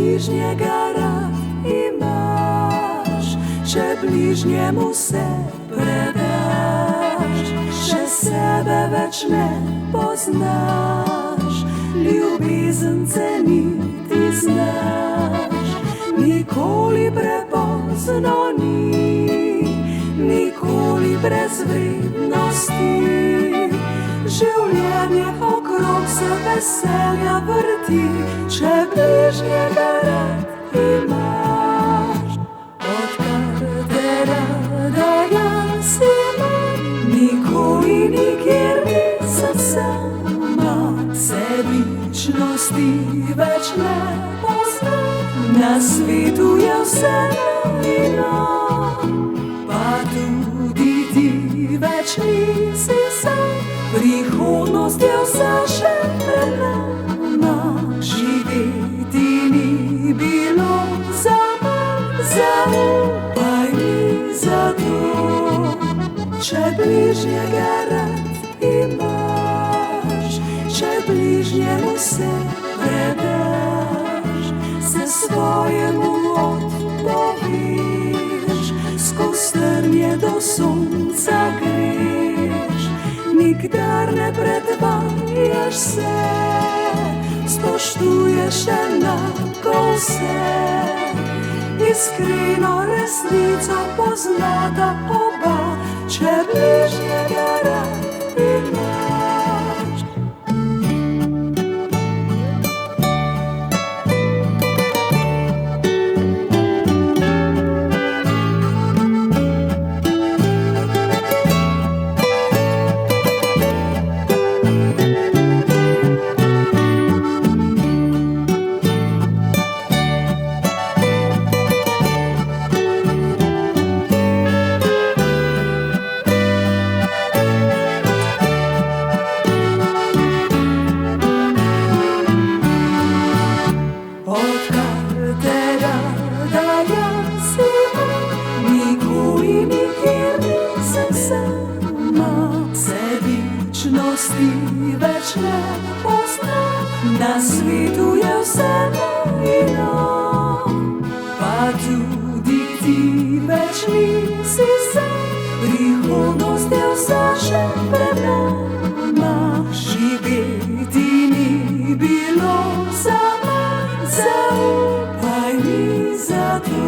bližnjega rad imaš, če bližnjemu se predaš, če sebe več ne poznaš, ljubezen ceniti znaš. Nikoli prepozno ni, nikoli brez vrednosti, življenje okrog se veselja vrti, če bližnjega rad imaš. Odkar te rada jaz imam, nikoli nikjer nisem sama, sebičnosti več ne poznam, na svetu je vse naivno, pa tudi ti več nisi sam, prihodnost je vsa še pred nama, živeti ni bilo zaman, zaupaj mi za to, če bližnjega rad imaš, če bližnjemu se predaš, se svojemu odpoveš, skozi trnje do sonca greš, nikdar ne predvajaš se, spoštuješ enako vse, iskreno resnico poznata oba, če bližnjega rad imaš. Sebičnosti več ne poznam, na svetu je vse naivno, pa tudi ti več nisi sam, prihodnost je vsa še pred nama, živeti ni bilo zaman, zaupaj mi za to.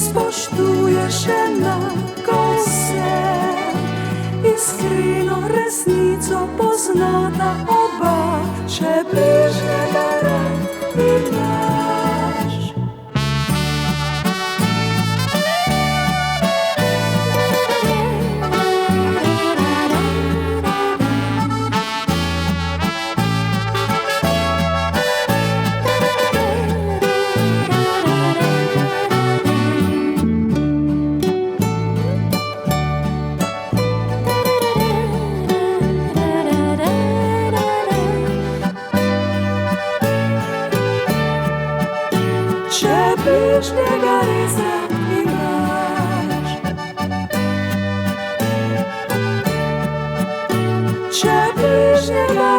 Spoštuješ enako vse, iskreno resnico poznata oba, če bližnjega rad imaš. Če bližnjega res rad imaš, če bližnjega